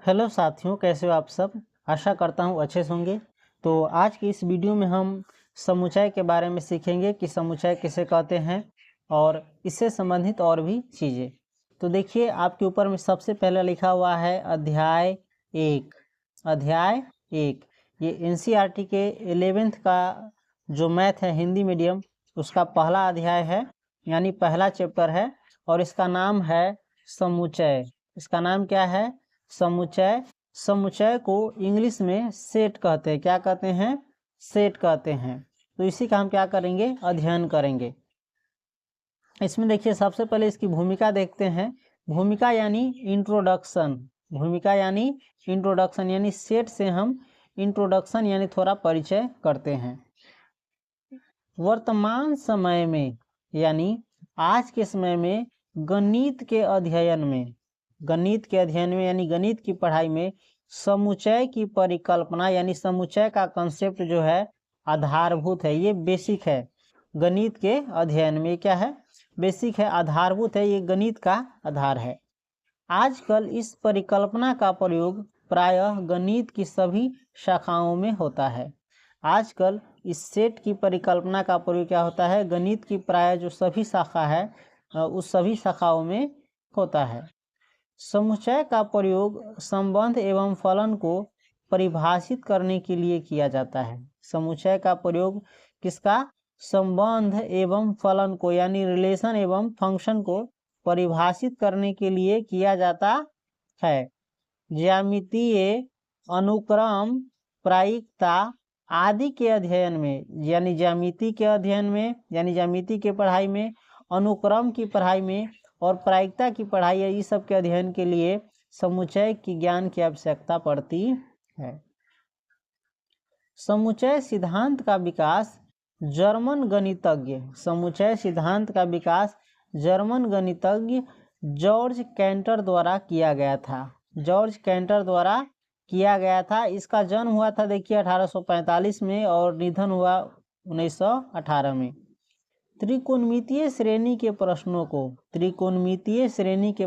Hello साथियों, कैसे हो आप सब। आशा करता हूँ अच्छे से होंगे। तो आज की इस वीडियो में हम समुच्चय के बारे में सीखेंगे कि समुच्चय किसे कहते हैं और इससे संबंधित और भी चीज़ें। तो देखिए, आपके ऊपर में सबसे पहले लिखा हुआ है अध्याय 1। अध्याय 1 ये एनसीईआरटी के 11th का जो मैथ है हिंदी मीडियम, उसका पहला अध्याय है, यानी पहला चैप्टर है। और इसका नाम है समुच्चय। इसका नाम क्या है? समुच्चय। समुच्चय को इंग्लिश में सेट कहते हैं। क्या कहते हैं? सेट कहते हैं। तो इसी का हम क्या करेंगे? अध्ययन करेंगे। इसमें देखिए, सबसे पहले इसकी भूमिका देखते हैं। भूमिका यानी इंट्रोडक्शन। भूमिका यानी इंट्रोडक्शन, यानी सेट से हम इंट्रोडक्शन यानी थोड़ा परिचय करते हैं। वर्तमान समय में यानी आज के समय में गणित के अध्ययन में यानी गणित की पढ़ाई में समुच्चय की परिकल्पना यानी समुच्चय का कंसेप्ट जो है आधारभूत है। ये बेसिक है गणित के अध्ययन में। क्या है? बेसिक है, आधारभूत है। ये गणित का आधार है। आजकल इस परिकल्पना का प्रयोग प्रायः गणित की सभी शाखाओं में होता है। आजकल इस सेट की परिकल्पना का प्रयोग क्या होता है? गणित की प्रायः जो सभी शाखा है उस सभी शाखाओं में होता है। समुच्चय का प्रयोग संबंध एवं फलन को परिभाषित करने के लिए किया जाता है। समुच्चय का प्रयोग किसका? संबंध एवं फलन को यानी रिलेशन एवं फंक्शन को परिभाषित करने के लिए किया जाता है। ज्यामितीय अनुक्रम, प्रायिकता आदि के अध्ययन में यानी ज्यामिति के अध्ययन में यानी ज्यामिति के पढ़ाई में, अनुक्रम की पढ़ाई में और प्रायिकता की पढ़ाई है, इस सब के अध्ययन के लिए समुच्चय की ज्ञान की आवश्यकता पड़ती है। समुच्चय सिद्धांत का विकास जर्मन गणितज्ञ समुच्चय सिद्धांत का विकास जर्मन गणितज्ञ जॉर्ज कैंटर द्वारा किया गया था। जॉर्ज कैंटर द्वारा किया गया था। इसका जन्म हुआ था देखिए 1845 में और निधन हुआ 1918 में। त्रिकोणमितीय श्रेणी के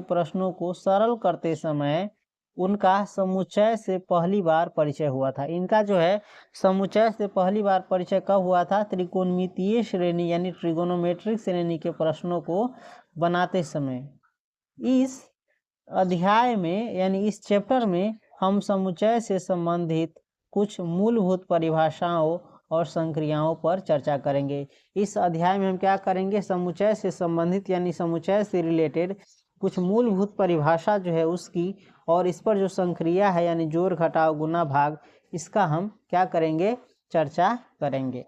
प्रश्नों को सरल करते समय उनका समुच्चय से पहली बार परिचय हुआ था। इनका जो है समुच्चय से पहली बार परिचय कब हुआ था? त्रिकोणमितीय श्रेणी यानी ट्रिगोनोमेट्रिक श्रेणी के प्रश्नों को बनाते समय। इस अध्याय में यानी इस चैप्टर में हम समुच्चय से संबंधित कुछ मूलभूत परिभाषाओं और संक्रियाओं पर चर्चा करेंगे। इस अध्याय में हम क्या करेंगे? समुच्चय से संबंधित यानी समुच्चय से रिलेटेड कुछ मूलभूत परिभाषा जो है उसकी, और इस पर जो संक्रिया है यानी जोड़ घटाव गुना भाग, इसका हम क्या करेंगे? चर्चा करेंगे।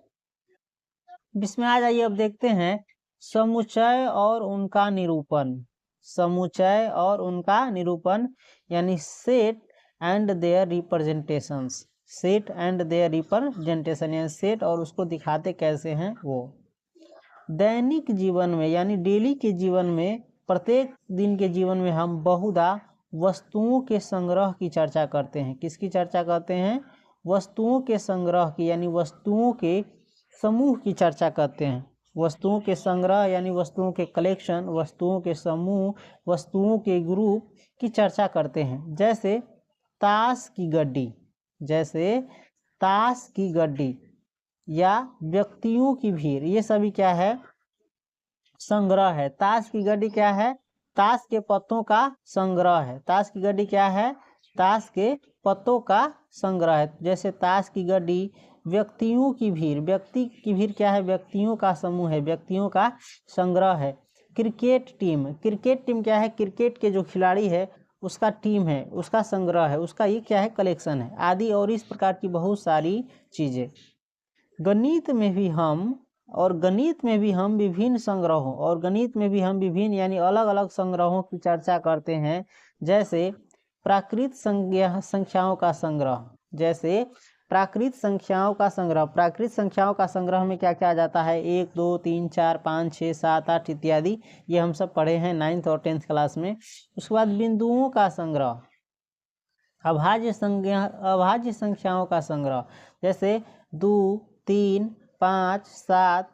इसमें आ जाइए, अब देखते हैं समुच्चय और उनका निरूपण। समुच्चय और उनका निरूपण यानी set and their representations. Set and their representation यानी सेट और उसको दिखाते कैसे हैं वो। दैनिक जीवन में यानी डेली के जीवन में, प्रत्येक दिन के जीवन में हम बहुधा वस्तुओं के संग्रह की चर्चा करते हैं। किसकी चर्चा करते हैं? वस्तुओं के संग्रह की यानी वस्तुओं के समूह की चर्चा करते हैं। वस्तुओं के संग्रह यानी वस्तुओं के कलेक्शन, वस्तुओं के समूह, वस्तुओं के ग्रुप की चर्चा करते हैं। जैसे ताश की गड्डी या व्यक्तियों की भीड़, ये सभी क्या है? संग्रह है। ताश की गड्डी क्या है? ताश के पत्तों का संग्रह है। ताश की गड्डी क्या है? ताश के पत्तों का संग्रह है। जैसे ताश की गड्डी, व्यक्तियों की भीड़, व्यक्ति की भीड़ क्या है? व्यक्तियों का समूह है, व्यक्तियों का संग्रह है। क्रिकेट टीम क्या है? क्रिकेट के जो खिलाड़ी है उसका टीम है, उसका संग्रह है, उसका ये क्या है? कलेक्शन है आदि। और इस प्रकार की बहुत सारी चीजें। गणित में भी हम विभिन्न संग्रहों और गणित में भी हम विभिन्न यानी अलग अलग संग्रहों की चर्चा करते हैं। जैसे प्राकृत संख्याओं का संग्रह। प्राकृत संख्याओं का संग्रह में क्या क्या आ जाता है? 1 2 3 4 5 6 7 8 इत्यादि। ये हम सब पढ़े हैं 9th और 10th क्लास में। उसके बाद बिंदुओं का संग्रह, अभाज्य संख्याओं का संग्रह। जैसे 2 3 5 7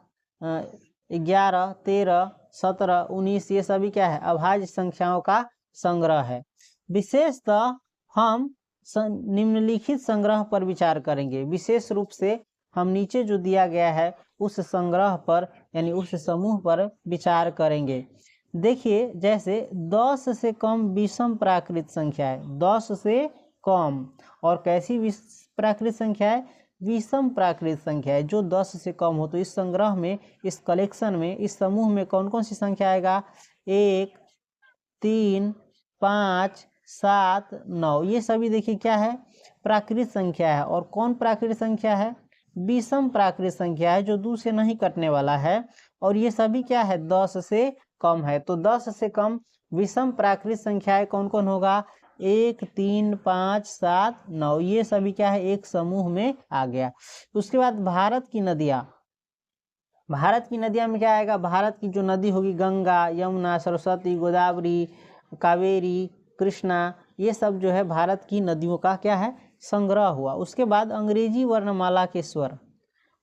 11 13 17 19, ये सभी क्या है? अभाज्य संख्याओं का संग्रह है। विशेषतः हम निम्नलिखित संग्रह पर विचार करेंगे। विशेष रूप से हम नीचे जो दिया गया है उस संग्रह पर यानी उस समूह पर विचार करेंगे। देखिए, जैसे 10 से कम विषम प्राकृत संख्या है, 10 से कम, और कैसी प्राकृत संख्या है? विषम प्राकृत संख्या है जो 10 से कम हो। तो इस संग्रह में, इस कलेक्शन में, इस समूह में कौन कौन सी संख्या आएगा? 1, 3, 5, 7, 9, ये सभी देखिए क्या है? प्राकृत संख्या है। और कौन प्राकृत संख्या है? विषम प्राकृत संख्या है जो 2 से नहीं कटने वाला है। और ये सभी क्या है? 10 से कम है। तो 10 से कम विषम प्राकृत संख्याएं कौन कौन होगा? 1, 3, 5, 7, 9, ये सभी क्या है? एक समूह में आ गया। उसके बाद भारत की नदियां, भारत की नदियां में क्या आएगा? भारत की जो नदी होगी, गंगा, यमुना, सरस्वती, गोदावरी, कावेरी, कृष्णा, ये सब जो है भारत की नदियों का क्या है? संग्रह हुआ। उसके बाद अंग्रेजी वर्णमाला के स्वर,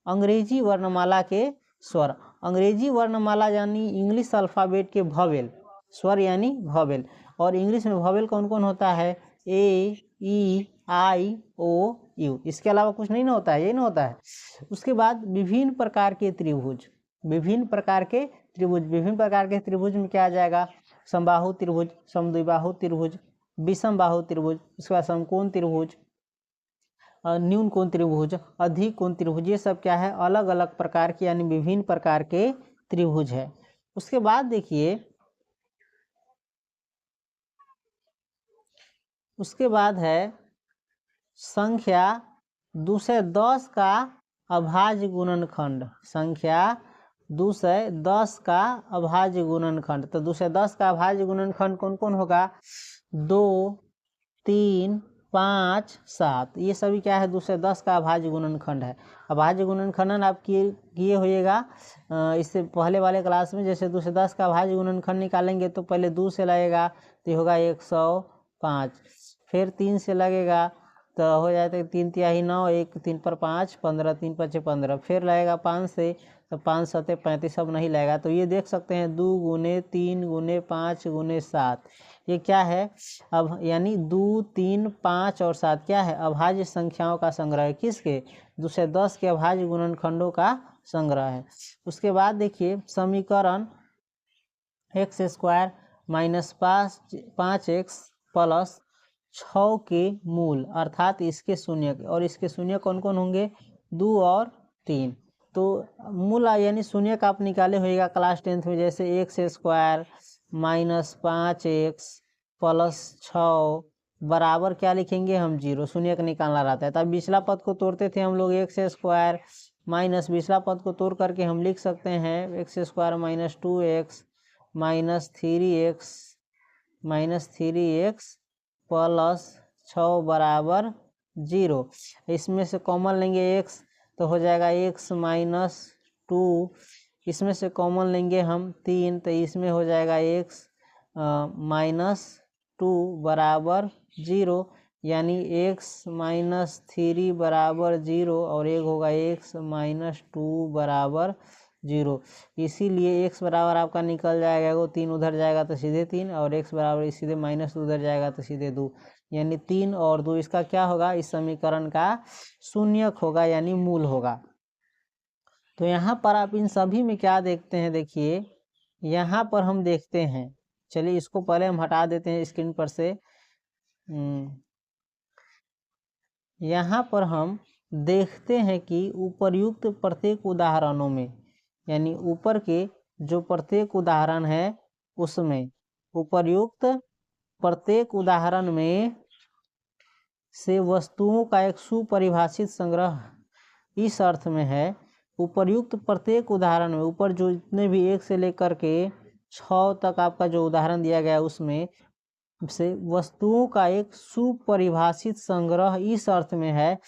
अंग्रेजी वर्णमाला के स्वर, अंग्रेजी वर्णमाला यानी इंग्लिश अल्फ़ाबेट के भवेल, स्वर यानी भवेल। और इंग्लिश में भवेल कौन कौन होता है? ए, ई, आई, ओ, यू, इसके अलावा कुछ नहीं ना होता है, यही ना होता है। उसके बाद विभिन्न प्रकार के त्रिभुज, विभिन्न प्रकार के त्रिभुज, विभिन्न प्रकार के त्रिभुज में क्या आ जाएगा? समबाहु त्रिभुज, समद्विबाहु त्रिभुज, विषम बाहु त्रिभुज, उसके बाद समकोण त्रिभुज, न्यून कोण त्रिभुज, अधिक कोण त्रिभुज, ये सब क्या है? अलग अलग प्रकार के यानी विभिन्न प्रकार के त्रिभुज है। उसके बाद देखिए, उसके बाद है संख्या 210 का अभाज्य गुणनखंड, संख्या 210 का अभाज्य गुणनखंड। तो 210 का अभाज्य गुणनखंड कौन कौन होगा? 2, 3, 5, 7, ये सभी क्या है? 210 का अभाज्य गुणनखंड है। अभाज्य गुणनखंडन आप किए होइएगा इससे पहले वाले क्लास में। जैसे 210 का अभाज्य गुणनखंड निकालेंगे तो पहले 2 से लगेगा तो होगा 105, फिर 3 से लगेगा तो हो जाता है 3 तिहाई 9, 1 3 पर 5, 15, 3 5 15, फिर लगेगा 5 से तो 5 7 35, सब नहीं लगेगा। तो ये देख सकते हैं 2 गुने 3 गुने 5 गुने 7, ये क्या है? अब यानी 2, 3, 5 और 7 क्या है? अभाज्य संख्याओं का संग्रह है। किसके? 210 के अभाज्य गुणनखंडों का संग्रह है। उसके बाद देखिए समीकरण x² माइनस 5x प्लस 6 के मूल, अर्थात इसके शून्य, और इसके शून्य कौन कौन होंगे? 2 और 3। तो मूल यानी शून्य का आप निकाले होइएगा क्लास 10th में। जैसे x² माइनस 5x प्लस 6 बराबर क्या लिखेंगे हम? 0, शून्य का निकालना रहता है। तब पिछला पद को तोड़ते थे हम लोग, x² माइनस पिछला पद को तोड़ करके हम लिख सकते हैं x² minus 2x minus 3x plus 6 बराबर 0। इसमें से कॉमन लेंगे x तो हो जाएगा x माइनस 2, इसमें से कॉमन लेंगे हम 3 तो इसमें हो जाएगा x माइनस 2 बराबर 0, यानी x माइनस 3 बराबर 0 और एक होगा x माइनस 2 बराबर 0। इसीलिए x बराबर आपका निकल जाएगा, वो 3 उधर जाएगा तो सीधे 3, और x बराबर सीधे माइनस उधर जाएगा तो सीधे 2, यानी 3 और 2 इसका क्या होगा? इस समीकरण का शून्यक होगा यानी मूल होगा। तो यहाँ पर आप इन सभी में क्या देखते हैं? देखिए यहाँ पर हम देखते हैं, चलिए इसको पहले हम हटा देते हैं स्क्रीन पर से। यहाँ पर हम देखते हैं कि उपर्युक्त प्रत्येक उदाहरणों में, यानी ऊपर के जो प्रत्येक उदाहरण है उसमें, उपर्युक्त प्रत्येक उदाहरण में से वस्तुओं का एक सुपरिभाषित संग्रह इस अर्थ में है, उपर्युक्त प्रत्येक उदाहरण में, ऊपर जो जितने भी 1 से लेकर के 6 तक आपका जो उदाहरण दिया गया है उसमें से वस्तुओं का एक सुपरिभाषित संग्रह इस अर्थ में है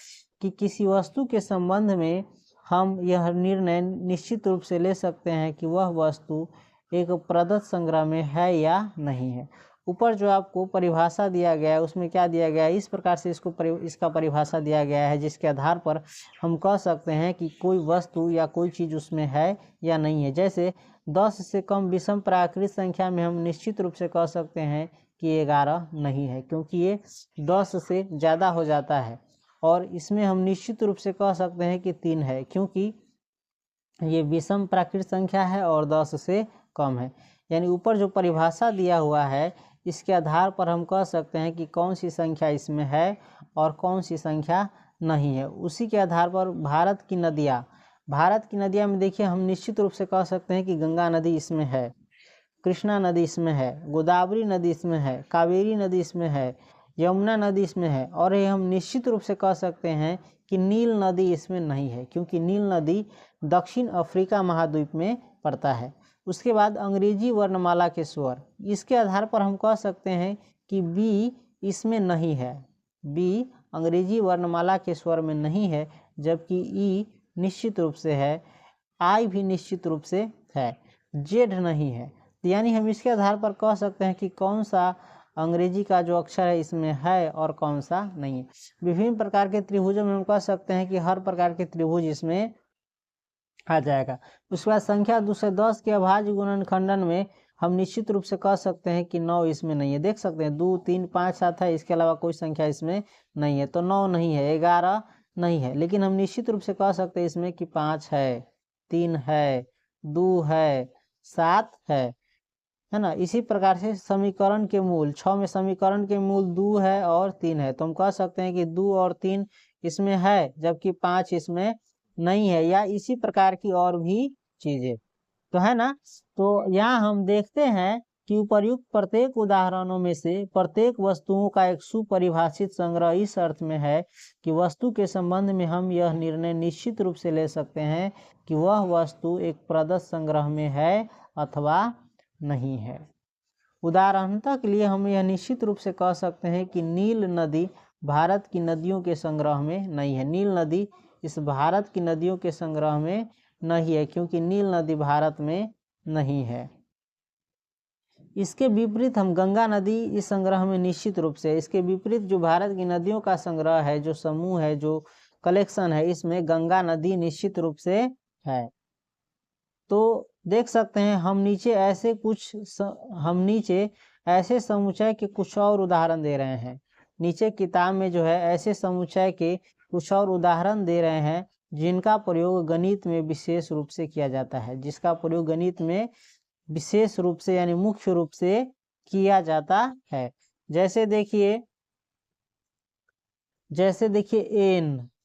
कि किसी वस्तु के संबंध में हम यह निर्णय निश्चित रूप से ले सकते हैं कि वह वस्तु एक प्रदत्त संग्रह में है या नहीं है। ऊपर जो आपको परिभाषा दिया गया है उसमें क्या दिया गया है? इस प्रकार से इसका परिभाषा दिया गया है जिसके आधार पर हम कह सकते हैं कि कोई वस्तु या कोई चीज़ उसमें है या नहीं है। जैसे 10 से कम विषम प्राकृत संख्या में हम निश्चित रूप से कह सकते हैं कि 11 नहीं है, क्योंकि ये 10 से ज़्यादा हो जाता है। और इसमें हम निश्चित रूप से कह सकते हैं कि 3 है, क्योंकि ये विषम प्राकृत संख्या है और 10 से कम है। यानी ऊपर जो परिभाषा दिया हुआ है इसके आधार पर हम कह सकते हैं कि कौन सी संख्या इसमें है और कौन सी संख्या नहीं है। उसी के आधार पर भारत की नदियाँ में देखिए हम निश्चित रूप से कह सकते हैं कि गंगा नदी इसमें है, कृष्णा नदी इसमें है, गोदावरी नदी इसमें है, कावेरी नदी इसमें है, यमुना नदी इसमें है। और ये हम निश्चित रूप से कह सकते हैं कि नील नदी इसमें नहीं है, क्योंकि नील नदी दक्षिण अफ्रीका महाद्वीप में पड़ता है। उसके बाद अंग्रेजी वर्णमाला के स्वर, इसके आधार पर हम कह सकते हैं कि बी इसमें नहीं है, बी अंग्रेजी वर्णमाला के स्वर में नहीं है, जबकि ई निश्चित रूप से है, आई भी निश्चित रूप से है, जेड नहीं है। यानी हम इसके आधार पर कह सकते हैं कि कौन सा अंग्रेजी का जो अक्षर है इसमें है और कौन सा नहीं है। विभिन्न प्रकार के त्रिभुजों में हम कह सकते हैं कि हर प्रकार के त्रिभुज इसमें आ जाएगा। उसके बाद संख्या 2 से 10 के अभाज्य गुणनखंडन में हम निश्चित रूप से कह सकते हैं कि 9 इसमें नहीं है। देख सकते हैं 2, 3, 5, 7 है, इसके अलावा कोई संख्या इसमें नहीं है, तो 9 नहीं है, 11 नहीं है। लेकिन हम निश्चित रूप से कह सकते हैं इसमें कि 5 है, 3 है, 2 है, 7 है ना। इसी प्रकार से समीकरण के मूल 6 में समीकरण के मूल 2 है और 3 है, तो हम कह सकते हैं कि 2 और 3 इसमें है, जबकि 5 इसमें नहीं है, या इसी प्रकार की और भी चीजें तो है ना। तो यहाँ हम देखते हैं कि उपर्युक्त प्रत्येक उदाहरणों में से प्रत्येक वस्तुओं का एक सुपरिभाषित संग्रह इस अर्थ में है कि वस्तु के संबंध में हम यह निर्णय निश्चित रूप से ले सकते हैं कि वह वस्तु एक प्रदत्त संग्रह में है अथवा नहीं है। उदाहरणता के लिए हम यह निश्चित रूप से कह सकते हैं कि नील नदी भारत की नदियों के संग्रह में नहीं है। नील नदी इस भारत की नदियों के संग्रह में नहीं है, क्योंकि नील नदी भारत में नहीं है। इसके विपरीत हम गंगा नदी इस संग्रह में निश्चित रूप से, इसके विपरीत जो भारत की नदियों का संग्रह है, जो समूह है, जो कलेक्शन है, इसमें गंगा नदी निश्चित रूप से है। तो देख सकते हैं हम नीचे ऐसे समुच्चय के कुछ और उदाहरण दे रहे हैं। नीचे किताब में जो है ऐसे समुच्चय के कुछ और उदाहरण दे रहे हैं जिनका प्रयोग गणित में विशेष रूप से किया जाता है, जिसका प्रयोग गणित में विशेष रूप से यानी मुख्य रूप से किया जाता है। जैसे देखिए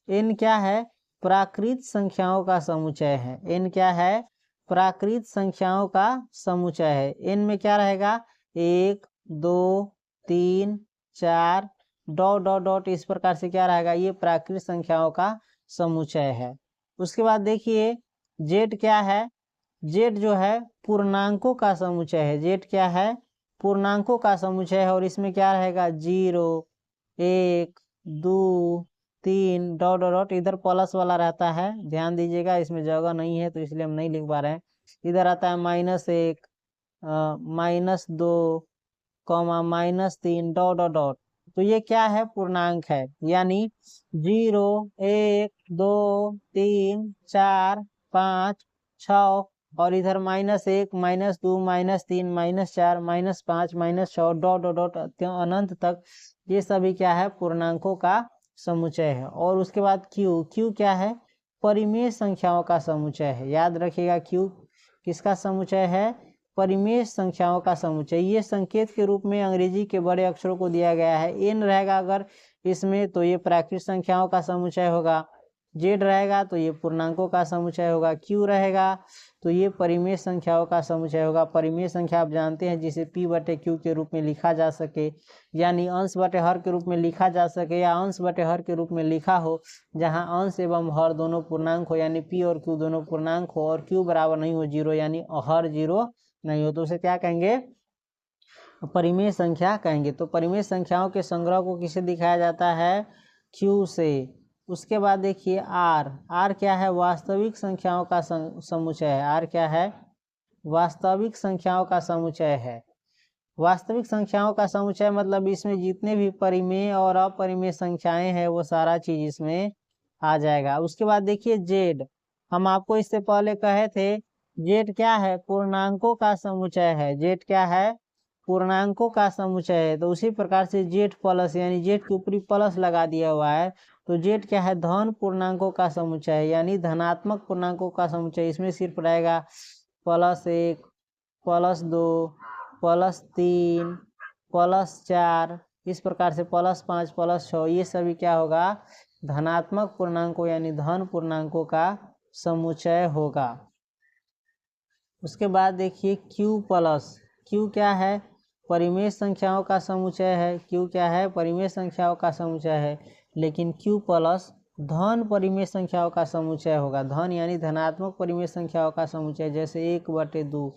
एन क्या है? प्राकृत संख्याओं का समुच्चय है। एन क्या है? प्राकृत संख्याओं का समुच्चय है। एन में क्या रहेगा? 1, 2, 3, 4 डॉट डॉट डॉट, इस प्रकार से क्या रहेगा? ये प्राकृत संख्याओं का समुच्चय है। उसके बाद देखिए जेड क्या है? जेड जो है पूर्णांकों का समुच्चय है। जेड क्या है? पूर्णांकों का समुच्चय है। और इसमें क्या रहेगा? 0, 1, 2, 3 डॉट डॉट डॉट, इधर प्लस वाला रहता है, ध्यान दीजिएगा, इसमें जगह नहीं है तो इसलिए हम नहीं लिख पा रहे हैं। इधर आता है -1, -2, -3 डॉट डॉट डॉट। तो ये क्या है? पूर्णांक है, यानी 0, 1, 2, 3, 4, 5, 6 और इधर -1, -2, -3, -4, -5, -6 डॉट डॉट डॉट अनंत तक, ये सभी क्या है? पूर्णांकों का समुच्चय है। और उसके बाद क्यू क्या है? परिमेय संख्याओं का समुच्चय है। याद रखिएगा क्यू किसका समुच्चय है? परिमेय संख्याओं का समुच्चय। ये संकेत के रूप में अंग्रेजी के बड़े अक्षरों को दिया गया है। एन रहेगा अगर इसमें तो ये प्राकृत संख्याओं का समुच्चय होगा, जेड रहेगा तो ये पूर्णांकों का समुच्चय होगा, क्यू रहेगा तो ये परिमेय संख्याओं का समुच्चय होगा। परिमेय संख्या आप जानते हैं जिसे p/q के रूप में लिखा जा सके, यानी अंश बटे हर के रूप में लिखा जा सके, या अंश बटे हर के रूप में लिखा हो जहां अंश एवं हर दोनों पूर्णांक हो, यानी p और q दोनों पूर्णांक हो और q बराबर नहीं हो 0, यानी हर 0 नहीं हो, तो उसे क्या कहेंगे? परिमेय संख्या कहेंगे। तो परिमेय संख्याओं के संग्रह को किसे दिखाया जाता है? q से। उसके बाद देखिए आर क्या है? वास्तविक संख्याओं का समुच्चय है। आर क्या है? वास्तविक संख्याओं का समुच्चय है। वास्तविक संख्याओं का समुच्चय मतलब इसमें जितने भी परिमेय और अपरिमेय संख्याएं हैं वो सारा चीज इसमें आ जाएगा। उसके बाद देखिए जेड, हम आपको इससे पहले कहे थे जेड क्या है? पूर्णांकों का समुच्चय है। जेड क्या है? पूर्णांकों का समुच्चय है, तो उसी प्रकार से जेड प्लस यानी जेड के ऊपरी प्लस लगा दिया हुआ है, तो जेड क्या है, धन पूर्णांकों का समुच्चय है यानी धनात्मक पूर्णांकों का समुच्चय। इसमें सिर्फ रहेगा +1 +2 +3 +4, इस प्रकार से +5 +6, ये सभी क्या होगा, धनात्मक पूर्णांकों यानी धन पूर्णांकों का समुच्चय होगा। उसके बाद देखिए क्यू क्या है, परिमेय संख्याओं का समुच्चय है। क्यू क्या है, परिमेय संख्याओं का समुच्चय है, लेकिन क्यू प्लस धन परिमेय संख्याओं का समुच्चय होगा। धन यानी धनात्मक परिमेय संख्याओं का समुच्चय, जैसे 1/2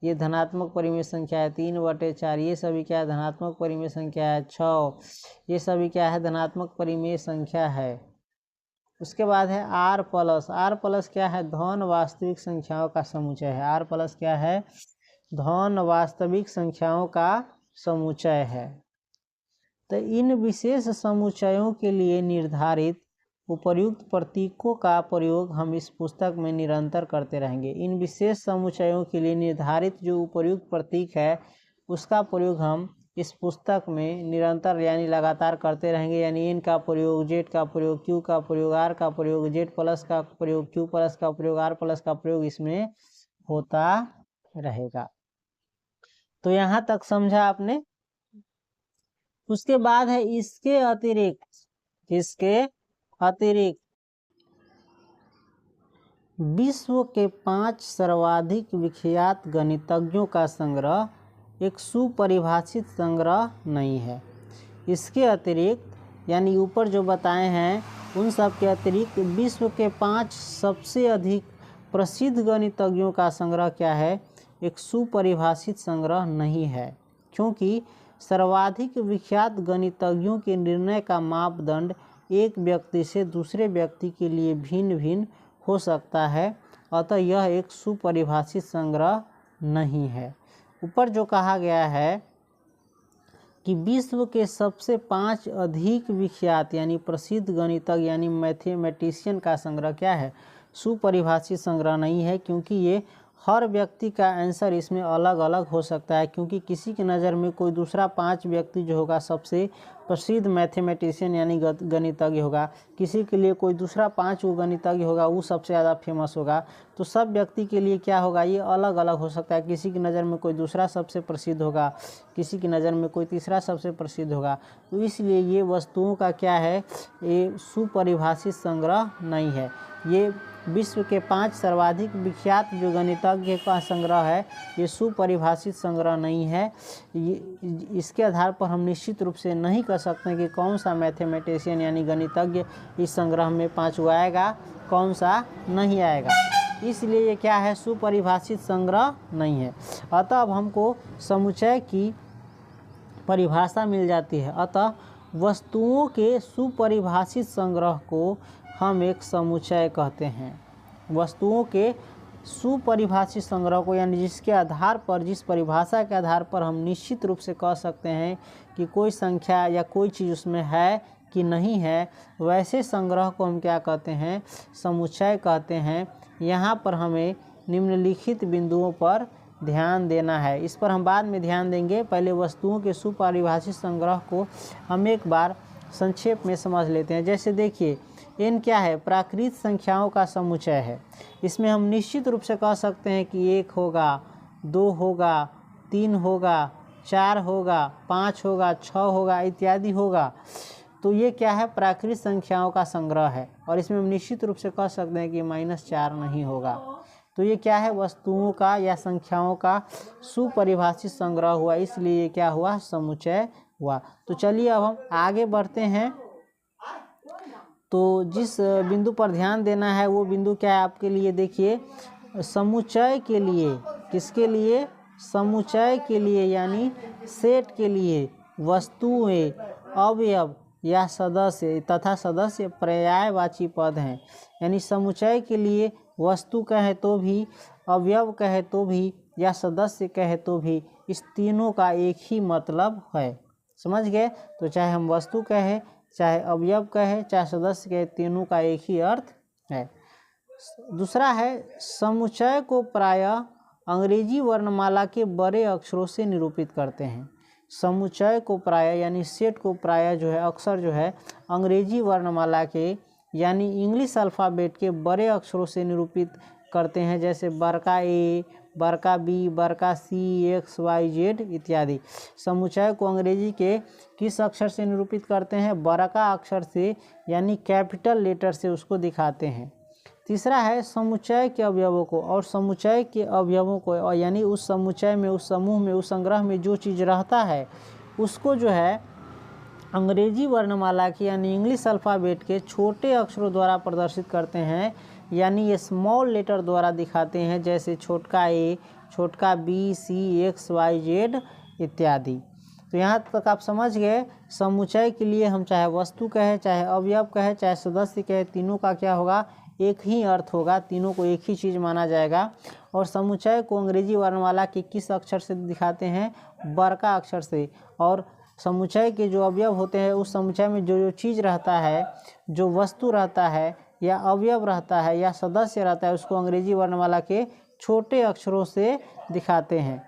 ये धनात्मक परिमेय संख्या है, 3/4 ये सभी क्या है, धनात्मक परिमेय संख्या है, 6 ये सभी क्या है, धनात्मक परिमेय संख्या है। उसके बाद है आर प्लस क्या है, धन वास्तविक संख्याओं का समुच्चय है। आर प्लस क्या है, धन वास्तविक संख्याओं का समुच्चय है। तो इन विशेष समुच्चयों के लिए निर्धारित उपर्युक्त प्रतीकों का प्रयोग हम इस पुस्तक में निरंतर करते रहेंगे। इन विशेष समुच्चयों के लिए निर्धारित जो उपर्युक्त प्रतीक है उसका प्रयोग हम इस पुस्तक में निरंतर यानी लगातार करते रहेंगे। यानी एन का प्रयोग, जेड का प्रयोग, क्यू का प्रयोग, आर का प्रयोग, जेड प्लस का प्रयोग, क्यू प्लस का प्रयोग, आर प्लस का प्रयोग इसमें होता रहेगा। तो यहाँ तक समझा आपने। उसके बाद है इसके अतिरिक्त विश्व के 5 सर्वाधिक विख्यात गणितज्ञों का संग्रह एक सुपरिभाषित संग्रह नहीं है। इसके अतिरिक्त यानी ऊपर जो बताए हैं उन सब के अतिरिक्त विश्व के 5 सबसे अधिक प्रसिद्ध गणितज्ञों का संग्रह क्या है, एक सुपरिभाषित संग्रह नहीं है। क्योंकि सर्वाधिक विख्यात गणितज्ञों के निर्णय का मापदंड एक व्यक्ति से दूसरे व्यक्ति के लिए भिन्न भिन्न हो सकता है, अतः यह एक सुपरिभाषित संग्रह नहीं है। ऊपर जो कहा गया है कि विश्व के सबसे 5 अधिक विख्यात यानी प्रसिद्ध गणितज्ञ यानी मैथमेटिशियन का संग्रह क्या है, सुपरिभाषित संग्रह नहीं है। क्योंकि ये हर व्यक्ति का आंसर इसमें अलग अलग हो सकता है। क्योंकि किसी की नज़र में कोई दूसरा 5 व्यक्ति जो होगा सबसे प्रसिद्ध मैथमेटिशियन यानी गणितज्ञ होगा, किसी के लिए कोई दूसरा 5 गणितज्ञ होगा वो सबसे ज़्यादा फेमस होगा। तो सब व्यक्ति के लिए क्या होगा, ये अलग अलग हो सकता है। किसी की नज़र में कोई दूसरा सबसे प्रसिद्ध होगा, किसी की नज़र में कोई तीसरा सबसे प्रसिद्ध होगा। तो इसलिए ये वस्तुओं का क्या है, ये सुपरिभाषित संग्रह नहीं है। ये विश्व के 5 सर्वाधिक विख्यात जो गणितज्ञ का संग्रह है ये सुपरिभाषित संग्रह नहीं है। इसके आधार पर हम निश्चित रूप से नहीं कह सकते कि कौन सा मैथमेटिशियन यानी गणितज्ञ इस संग्रह में 5 आएगा, कौन सा नहीं आएगा। इसलिए ये क्या है, सुपरिभाषित संग्रह नहीं है। अतः अब हमको समुच्चय की परिभाषा मिल जाती है। अतः वस्तुओं के सुपरिभाषित संग्रह को हम एक समुच्चय कहते हैं। वस्तुओं के सुपरिभाषित संग्रह को यानी जिसके आधार पर, जिस परिभाषा के आधार पर हम निश्चित रूप से कह सकते हैं कि कोई संख्या या कोई चीज़ उसमें है कि नहीं है, वैसे संग्रह को हम क्या कहते हैं, समुच्चय कहते हैं। यहाँ पर हमें निम्नलिखित बिंदुओं पर ध्यान देना है। इस पर हम बाद में ध्यान देंगे। पहले वस्तुओं के सुपरिभाषित संग्रह को हम एक बार संक्षेप में समझ लेते हैं। जैसे देखिए n क्या है, प्राकृत संख्याओं का समुच्चय है। इसमें हम निश्चित रूप से कह सकते हैं कि 1 होगा, 2 होगा, 3 होगा, 4 होगा, 5 होगा, 6 होगा इत्यादि होगा। तो ये क्या है, प्राकृत संख्याओं का संग्रह है। और इसमें हम निश्चित रूप से कह सकते हैं कि -4 नहीं होगा। तो ये क्या है, वस्तुओं का या संख्याओं का सुपरिभाषित संग्रह हुआ, इसलिए ये क्या हुआ, समुच्चय हुआ। तो चलिए अब हम आगे बढ़ते हैं। तो जिस बिंदु पर ध्यान देना है वो बिंदु क्या है आपके लिए, देखिए समुच्चय के लिए, किसके लिए, समुच्चय के लिए यानी सेट के लिए वस्तुएं, अवयव या सदस्य तथा सदस्य पर्यायवाची पद हैं। यानी समुच्चय के लिए वस्तु कहे तो भी, अवयव कहे तो भी या सदस्य कहे तो भी, इस तीनों का एक ही मतलब है। समझ गए। तो चाहे हम वस्तु कहे, चाहे अवयव कहे, चाहे सदस्य कहे, तीनों का एक ही अर्थ है। दूसरा है, समुच्चय को प्रायः अंग्रेजी वर्णमाला के बड़े अक्षरों से निरूपित करते हैं। समुच्चय को प्रायः यानी सेट को प्रायः जो है अक्सर जो है अंग्रेजी वर्णमाला के यानी इंग्लिश अल्फ़ाबेट के बड़े अक्षरों से निरूपित करते हैं, जैसे बड़का ए, बड़का बी, बड़का सी, एक्स, वाई, जेड इत्यादि। समुच्चय को अंग्रेजी के किस अक्षर से निरूपित करते हैं? बड़का अक्षर से यानी कैपिटल लेटर से उसको दिखाते हैं। तीसरा है समुच्चय के अवयवों को, और समुच्चय के अवयवों को और यानी उस समुच्चय में, उस समूह में, उस संग्रह में जो चीज़ रहता है उसको जो है अंग्रेजी वर्णमाला की यानी इंग्लिश अल्फ़ाबेट के छोटे अक्षरों द्वारा प्रदर्शित करते हैं, यानी ये स्मॉल लेटर द्वारा दिखाते हैं, जैसे छोटका ए, छोटका बी, सी, एक्स, वाई, जेड इत्यादि। तो यहाँ तक आप समझ गए। समुच्चय के लिए हम चाहे वस्तु कहें, चाहे अवयव कहें, चाहे सदस्य कहें, तीनों का क्या होगा? एक ही अर्थ होगा, तीनों को एक ही चीज़ माना जाएगा। और समुच्चय को अंग्रेजी वर्णमाला के किस अक्षर से दिखाते हैं? बड़का अक्षर से। और समुच्चय के जो अवयव होते हैं, उस समुच्चय में जो जो चीज़ रहता है, जो वस्तु रहता है या अवयव रहता है या सदस्य रहता है, उसको अंग्रेजी वर्णमाला के छोटे अक्षरों से दिखाते हैं।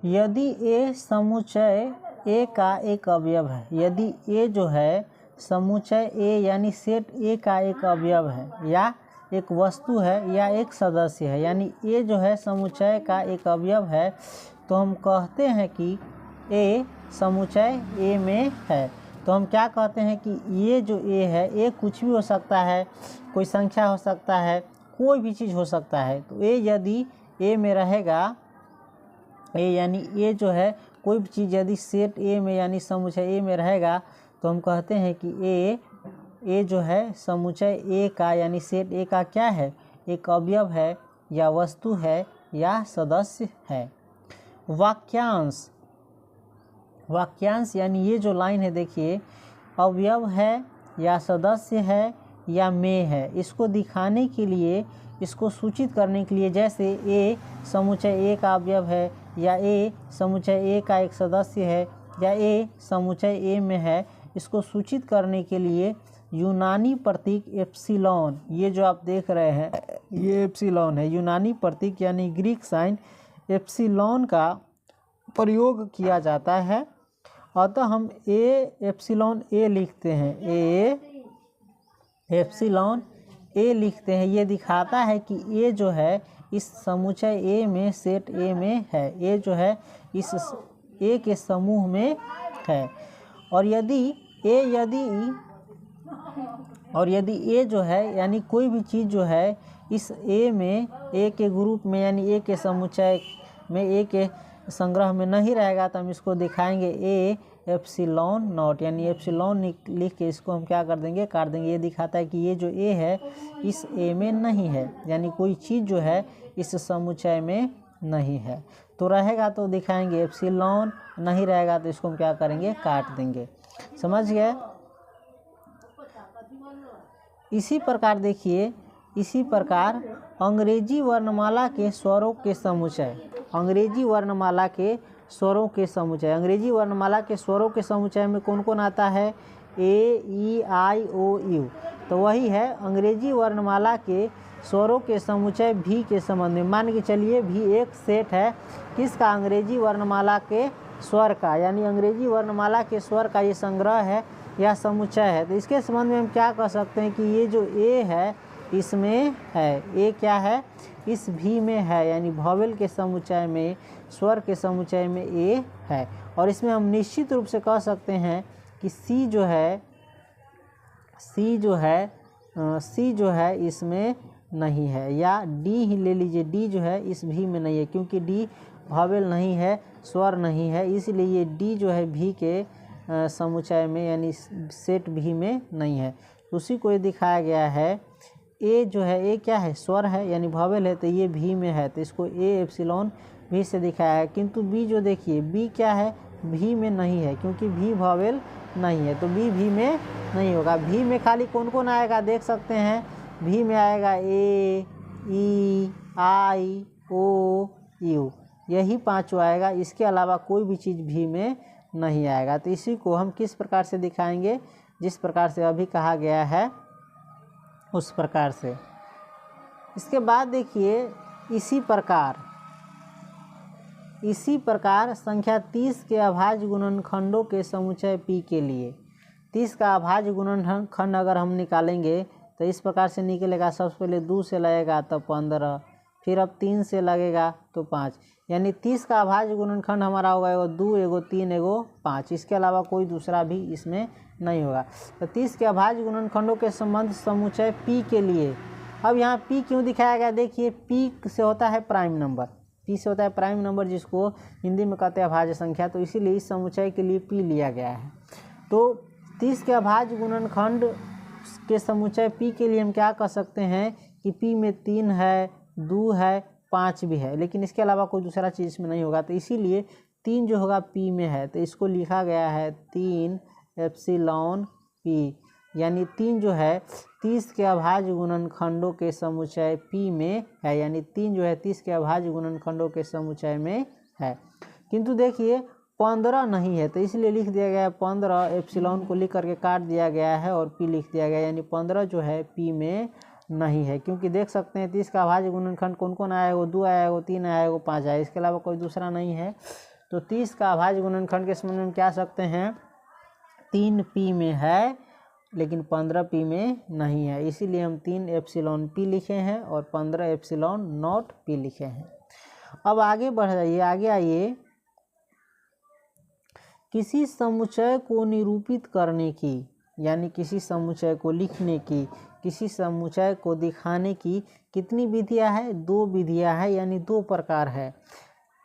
यदि ए समुच्चय ए का एक अवयव है, यदि ए जो है समुच्चय ए यानी सेट ए का एक अवयव है या एक वस्तु है या एक सदस्य है, यानी ए जो है समुच्चय का एक अवयव है, तो हम कहते हैं कि ए समुच्चय ए में है। तो हम क्या कहते हैं कि ये जो ए है, ए कुछ भी हो सकता है, कोई संख्या हो सकता है, कोई भी चीज़ हो सकता है। तो ए यदि ए में रहेगा, ए यानी ए जो है कोई भी चीज़ यदि सेट ए में यानी समुच्चय ए में रहेगा, तो हम कहते हैं कि ए जो है समुच्चय ए का यानी सेट ए का क्या है? एक अवयव है या वस्तु है या सदस्य है। वाक्यांश, वाक्यांश यानी ये जो लाइन है देखिए, अवयव है या सदस्य है या में है, इसको दिखाने के लिए, इसको सूचित करने के लिए, जैसे ए समुच्चय ए का अवयव है या ए समुच्चय ए का एक सदस्य है या ए समुच्चय ए में है, इसको सूचित करने के लिए यूनानी प्रतीक एप्सिलॉन, ये जो आप देख रहे हैं ये एप्सिलॉन है, यूनानी प्रतीक यानी ग्रीक साइन एप्सिलॉन का प्रयोग किया जाता है। अतः हम ए एप्सिलॉन ए लिखते हैं, ए एप्सिलॉन ए लिखते हैं। ये दिखाता है कि ए जो है इस समुच्चय ए में, सेट ए में है, ए जो है इस ए के समूह में है। और यदि ए जो है यानी कोई भी चीज़ जो है इस ए में, ए के ग्रुप में यानी ए के समुच्चय में, ए के संग्रह में नहीं रहेगा, तो हम इसको दिखाएंगे ए एप्सिलॉन नॉट, यानी एप्सिलॉन लिख के इसको हम क्या कर देंगे? काट देंगे। ये दिखाता है कि ये जो ए है इस ए में नहीं है, यानी कोई चीज़ जो है इस समुच्चय में नहीं है। तो रहेगा तो दिखाएंगे एप्सिलॉन, नहीं रहेगा तो इसको हम क्या करेंगे? काट देंगे। समझ गए? इसी प्रकार देखिए, इसी प्रकार अंग्रेजी वर्णमाला के स्वरों के समुच्चय, अंग्रेजी वर्णमाला के स्वरों के समुच्चय, अंग्रेजी वर्णमाला के स्वरों के समुच्चय में कौन कौन आता है? ए, ई, आई, ओ, यू। तो वही है अंग्रेजी वर्णमाला के स्वरों के समुच्चय भी के संबंध में। मान के चलिए भी एक सेट है किसका? अंग्रेजी वर्णमाला के स्वर का, यानी अंग्रेजी वर्णमाला के स्वर का ये संग्रह है या समुच्चय है। तो इसके संबंध में हम क्या कह सकते हैं कि ये जो ए है इसमें है, ए क्या है? इस भी में है, यानी वॉवेल के समुच्चय में, स्वर के समुच्चय में ए है। और इसमें हम निश्चित रूप से कह सकते हैं कि सी जो है इसमें नहीं है, या डी ही ले लीजिए, डी जो है इस भी में नहीं है, क्योंकि डी वॉवेल नहीं है, स्वर नहीं है, इसलिए ये डी जो है भी के समुच्चय में यानी सेट भी में नहीं है। उसी को ये दिखाया गया है। ए जो है, ए क्या है? स्वर है यानी वॉवेल है, तो ये भी में है, तो इसको ए एप्सिलॉन भी से दिखाया है। किंतु बी जो देखिए, बी क्या है? भी में नहीं है, क्योंकि भी वॉवेल नहीं है, तो बी भी में नहीं होगा। भी में खाली कौन कौन आएगा देख सकते हैं। भी में आएगा ए, ई, आई, ओ, यू, यही पांचों आएगा। इसके अलावा कोई भी चीज़ भी में नहीं आएगा। तो इसी को हम किस प्रकार से दिखाएंगे? जिस प्रकार से अभी कहा गया है उस प्रकार से। इसके बाद देखिए इसी प्रकार संख्या 30 के अभाज्य गुणनखंडों के समुच्चय p के लिए 30 का अभाज्य गुणनखंड अगर हम निकालेंगे तो इस प्रकार से निकलेगा। सबसे पहले 2 से लगेगा तो 15, फिर अब 3 से लगेगा तो 5, यानी 30 का अभाज्य गुणनखंड हमारा होगा एगो 2, एगो 3, एगो 5। इसके अलावा कोई दूसरा भी इसमें नहीं होगा। तो 30 के अभाज्य गुणनखंडों के संबंध समुच्चय p के लिए, अब यहाँ p क्यों दिखाया गया, देखिए p से होता है प्राइम नंबर, p से होता है प्राइम नंबर जिसको हिंदी में कहते हैं अभाज्य संख्या, तो इसीलिए इस समुच्चय के लिए p लिया गया है। तो 30 के अभाज्य गुणनखंड के समुच्चय p के लिए हम क्या कह सकते हैं कि p में 3 है, 2 है, 5 भी है, लेकिन इसके अलावा कोई दूसरा चीज़ में नहीं होगा। तो इसीलिए 3 जो होगा p में है, तो इसको लिखा गया है 3 एप्सिलॉन p, यानी 3 जो है 30 के अभाज्य गुणनखंडों के समुच्चय p में है, यानी 3 जो है 30 के अभाज्य गुणनखंडों के समुच्चय में है। किंतु देखिए 15 नहीं है, तो इसलिए लिख दिया गया है 15, एप्सिलॉन को लिख करके काट दिया गया है और p लिख दिया गया, यानी 15 जो है p में नहीं है। क्योंकि देख सकते हैं 30 का अभाज्य गुणनखंड कौन कौन आया है, वो 2 आया है, वो 3 आया है, वो 5 आया है, इसके अलावा कोई दूसरा नहीं है। तो 30 का अभाज्य गुणनखंड के संबंध में क्या सकते हैं, 3 p में है लेकिन 15 p में नहीं है, इसीलिए हम 3 एप्सिलॉन p लिखे हैं और 15 एप्सिलॉन नॉट p लिखे हैं। अब आगे बढ़ जाइए, आगे आइए। किसी समुच्चय को निरूपित करने की, यानी किसी समुच्चय को लिखने की, किसी समुच्चय को दिखाने की कितनी विधियां हैं, 2 विधियां हैं, यानी 2 प्रकार है।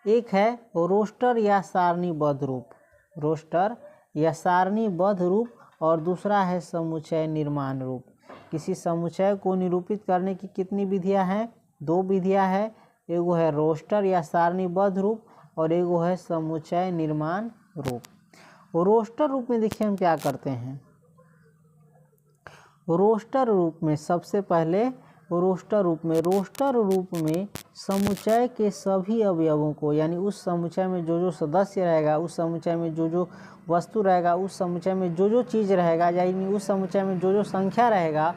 एक है रोस्टर या सारणीबद्ध रूप, रोस्टर या सारणीबद्ध रूप, और दूसरा है समुच्चय निर्माण रूप। किसी समुच्चय को निरूपित करने की कितनी विधियां हैं, 2 विधियां हैं। एगो है रोस्टर या सारणीबद्ध रूप और एगो है समुच्चय निर्माण रूप। रोस्टर रूप में देखिए हम क्या करते हैं, रोस्टर रूप में सबसे पहले रोस्टर रूप में समुच्चय के सभी अवयवों को, यानी उस समुच्चय में जो जो सदस्य रहेगा, उस समुच्चय में जो जो वस्तु रहेगा, उस समुच्चय में जो जो चीज़ रहेगा, यानी उस समुच्चय में जो जो संख्या रहेगा,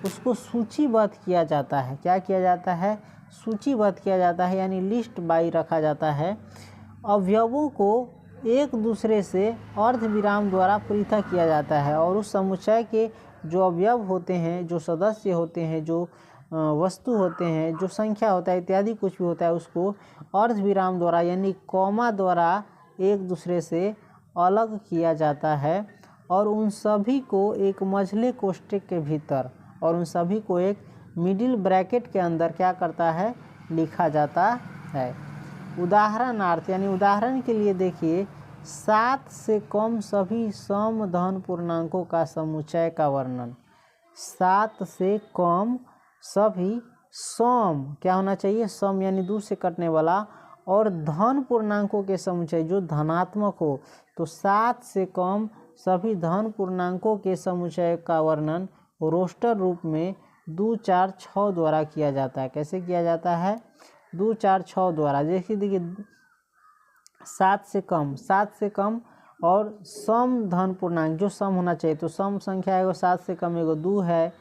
उसको सूचीबद्ध किया जाता है। क्या किया जाता है, सूचीबद्ध किया जाता है, यानी लिस्ट बाई रखा जाता है। अवयवों को एक दूसरे से अर्धविराम द्वारा पृथक किया जाता है, और उस समुच्चय के जो अवयव होते हैं, जो सदस्य होते हैं, जो वस्तु होते हैं, जो संख्या होता है इत्यादि कुछ भी होता है, उसको अर्धविराम द्वारा यानी कॉमा द्वारा एक दूसरे से अलग किया जाता है, और उन सभी को एक मझले कोष्ठक के भीतर, और उन सभी को एक मिडिल ब्रैकेट के अंदर क्या करता है, लिखा जाता है। उदाहरणार्थ, यानी उदाहरण के लिए देखिए, 7 से कम सभी सम धन पूर्णांकों का समुच्चय का वर्णन। 7 से कम सभी सम, क्या होना चाहिए, सम यानी 2 से कटने वाला, और धन पूर्णांकों के समुच्चय जो धनात्मक हो। तो 7 से कम सभी धन पूर्णांकों के समुच्चय का वर्णन रोस्टर रूप में 2, 4, 6 द्वारा किया जाता है। कैसे किया जाता है, 2, 4, 6 द्वारा। जैसे देखिए 7 से कम और सम धन पूर्णांक जो सम होना चाहिए, तो सम संख्या एगो 7 से कम एगो 2 है,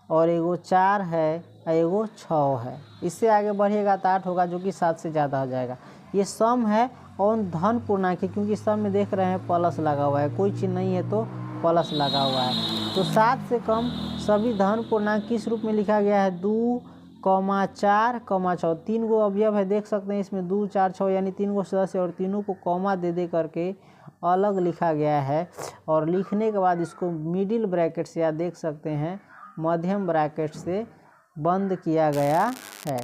और एगो 4 है, और एगो 6 है। इससे आगे बढ़िएगा तो 8 होगा, जो कि 7 से ज़्यादा हो जाएगा। ये सम है और धन पूर्णांक है, क्योंकि सम में देख रहे हैं प्लस लगा हुआ है, कोई चीज़ नहीं है तो प्लस लगा हुआ है। तो 7 से कम सभी धन पूर्णांक किस रूप में लिखा गया है, 2, 4, 6। 3 गो अवयव है, देख सकते हैं इसमें 2, 4, 6, यानी 3 गो सदस्य, और तीनों को कॉमा दे करके अलग लिखा गया है। और लिखने के बाद इसको मिडिल ब्रैकेट से, या देख सकते हैं मध्यम ब्रैकेट से बंद किया गया है।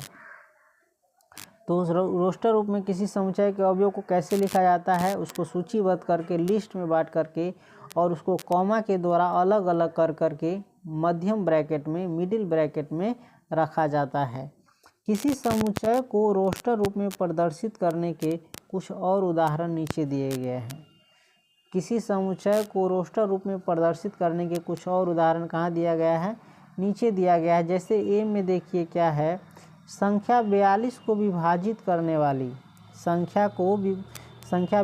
तो रोस्टर रूप में किसी समुच्चय के अवयव को कैसे लिखा जाता है, उसको सूचीबद्ध करके, लिस्ट में बांट करके, और उसको कॉमा के द्वारा अलग अलग कर करके मध्यम ब्रैकेट में, मिडिल ब्रैकेट में रखा जाता है। किसी समुच्चय को रोस्टर रूप में प्रदर्शित करने के कुछ और उदाहरण नीचे दिए गए हैं। किसी समुच्चय को रोस्टर रूप में प्रदर्शित करने के कुछ और उदाहरण कहाँ दिया गया है, नीचे दिया गया है। जैसे ए में देखिए क्या है, संख्या 42 को विभाजित करने वाली, संख्या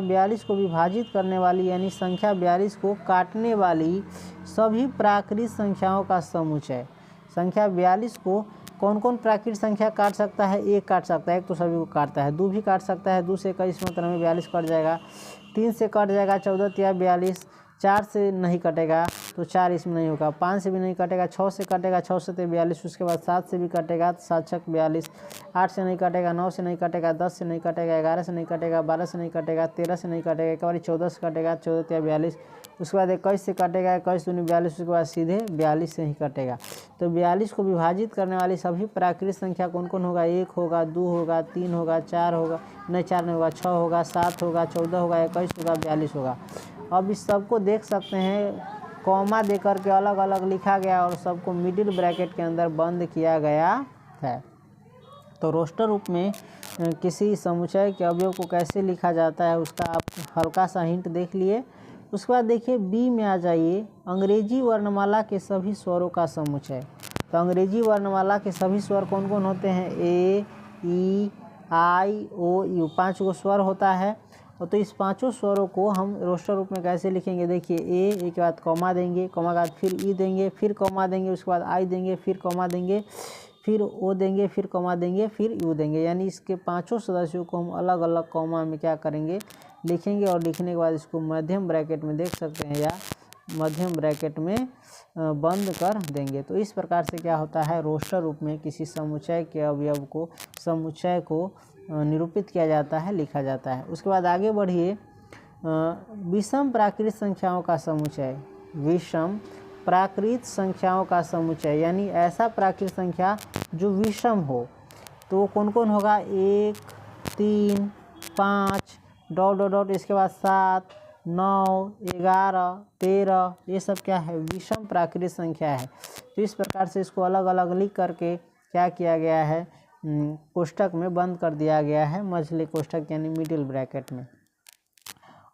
42 को विभाजित करने वाली, यानी संख्या 42 को काटने वाली सभी प्राकृत संख्याओं का समुच्चय। संख्या 42 को कौन कौन प्राकृत संख्या काट सकता है? एक काट सकता है, एक तो सभी को काटता है। 2 भी काट सकता है, 2 से 21 मतलब हमें 42 कट जाएगा। 3 से कट जाएगा 14 तिया 42। 4 से नहीं कटेगा तो 4 इसमें नहीं होगा। 5 से भी नहीं कटेगा, 6 से कटेगा, 6 से 42। उसके बाद 7 से भी कटेगा, 7 छक 42। 8 से नहीं कटेगा, 9 से नहीं कटेगा, 10 से नहीं कटेगा, 11 से नहीं कटेगा, 12 से नहीं कटेगा, 13 से नहीं कटेगा, एक बार 14 से कटेगा, 14 तिया 42। उसके बाद 21 से कटेगा, 21 दूनी 42। उसके बाद सीधे 42 से ही कटेगा। तो 42 को विभाजित करने वाली सभी प्राकृत संख्या कौन कौन होगा? 1 होगा, 2 होगा, 3 होगा, 4 होगा, नहीं 4 नहीं होगा, 6 होगा, 7 होगा, 14 होगा, 21 होगा, 42 होगा। अब इस सबको देख सकते हैं कॉमा देकर के अलग अलग लिखा गया और सबको मिडिल ब्रैकेट के अंदर बंद किया गया है। तो रोस्टर रूप में किसी समुच्चय के अवयव को कैसे लिखा जाता है उसका आप हल्का सा हिंट देख लिए। उसके बाद देखिए बी में आ जाइए, अंग्रेजी वर्णमाला के सभी स्वरों का समुच्चय। तो अंग्रेजी वर्णमाला के सभी स्वर कौन कौन होते हैं? ए, ई, आई, ओ, यू, 5 गो स्वर होता है। और तो इस 5 स्वरों को हम रोस्टर रूप में कैसे लिखेंगे? देखिए ए के बाद कॉमा देंगे, कॉमा के बाद फिर ई देंगे, फिर कॉमा देंगे, उसके बाद आई देंगे, फिर कॉमा देंगे, फिर ओ देंगे, फिर कॉमा देंगे, फिर यू देंगे। यानी इसके 5 सदस्यों को हम अलग अलग कॉमा में क्या करेंगे? लिखेंगे। और लिखने के बाद इसको मध्यम ब्रैकेट में देख सकते हैं या मध्यम ब्रैकेट में बंद कर देंगे। तो इस प्रकार से क्या होता है? रोस्टर रूप में किसी समुच्चय के अवयव को समुच्चय को निरूपित किया जाता है, लिखा जाता है। उसके बाद आगे बढ़िए, विषम प्राकृत संख्याओं का समुच्चय। विषम प्राकृत संख्याओं का समुच्चय यानी ऐसा प्राकृत संख्या जो विषम हो। तो वो कौन कौन होगा? 1, 3, 5 डॉट डॉट डॉट, इसके बाद 7, 9, 11, 13, ये सब क्या है? विषम प्राकृत संख्या है। तो इस प्रकार से इसको अलग अलग लिख करके क्या किया गया है? कोष्ठक में बंद कर दिया गया है, मझले कोष्ठक यानी मिडिल ब्रैकेट में।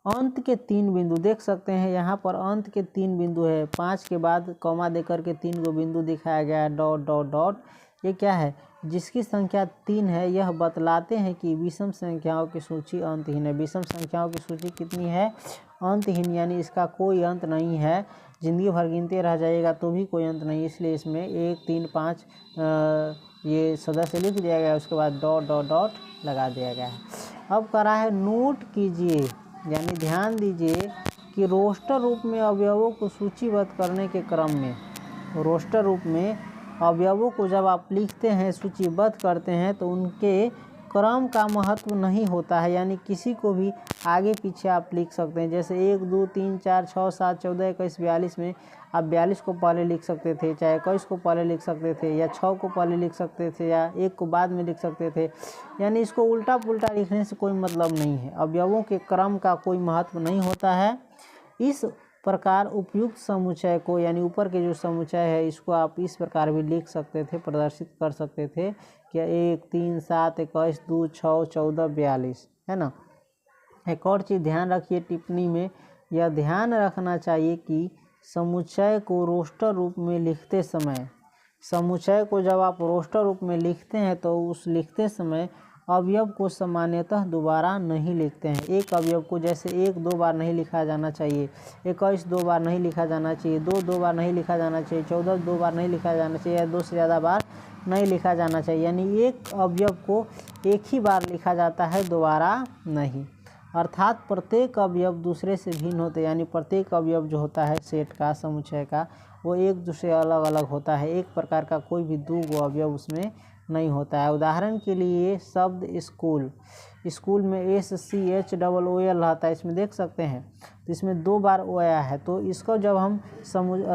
अंत के 3 बिंदु देख सकते हैं, यहाँ पर अंत के 3 बिंदु है। 5 के बाद कॉमा देकर के 3 गो बिंदु दिखाया गया है, डॉट डॉट डॉट। ये क्या है? जिसकी संख्या 3 है यह बतलाते हैं कि विषम संख्याओं की सूची अंतहीन है। विषम संख्याओं की सूची कितनी है? अंतहीन, यानी इसका कोई अंत नहीं है। जिंदगी भर गिनते रह जाइएगा तो भी कोई अंत नहीं, इसलिए इसमें 1, 3, 5 ये सदस्य लिख दिया गया है। उसके बाद डॉट डॉट डॉट लगा दिया गया है। अब करा है नोट कीजिए, यानी ध्यान दीजिए कि रोस्टर रूप में अवयवों को सूचीबद्ध करने के क्रम में, रोस्टर रूप में अवयवों को जब आप लिखते हैं, सूचीबद्ध करते हैं, तो उनके क्रम का महत्व नहीं होता है। यानी किसी को भी आगे पीछे आप लिख सकते हैं। जैसे 1, 2, 3, 4, 6, 7, 14, 21, 42 में आप 42 को पहले लिख सकते थे, चाहे 21 को पहले लिख सकते थे, या 6 को पहले लिख सकते थे, या 1 को बाद में लिख सकते थे। यानी इसको उल्टा पुल्टा लिखने से कोई मतलब नहीं है। अवयवों के क्रम का कोई महत्व नहीं होता है। इस प्रकार उपयुक्त समुच्चय को, यानी ऊपर के जो समुच्चय है, इसको आप इस प्रकार भी लिख सकते थे, प्रदर्शित कर सकते थे कि 1, 3, 7, 21, 2, 6, 14, 42, है ना। एक और चीज़ ध्यान रखिए, टिप्पणी में यह ध्यान रखना चाहिए कि समुच्चय को रोस्टर रूप में लिखते समय, समुच्चय को जब आप रोस्टर रूप में लिखते हैं तो उस लिखते समय अवयव को सामान्यतः दोबारा नहीं लिखते हैं। एक अवयव को जैसे 1 2 बार नहीं लिखा जाना चाहिए, 21 2 बार नहीं लिखा जाना चाहिए, 2 2 बार नहीं लिखा जाना चाहिए, 14 2 बार नहीं लिखा जाना चाहिए, या 2 से ज़्यादा बार नहीं लिखा जाना चाहिए। यानी एक अवयव को एक ही बार लिखा जाता है, दोबारा नहीं। अर्थात प्रत्येक अवयव दूसरे से भिन्न होते हैं, यानी प्रत्येक अवयव जो होता है सेट का, समुच्चय का, वो एक दूसरे अलग अलग होता है। एक प्रकार का कोई भी 2 गो अवयव उसमें नहीं होता है। उदाहरण के लिए शब्द स्कूल, स्कूल में SCHOOL रहता है, इसमें देख सकते हैं। तो इसमें 2 बार ओ आया है, तो इसको जब हम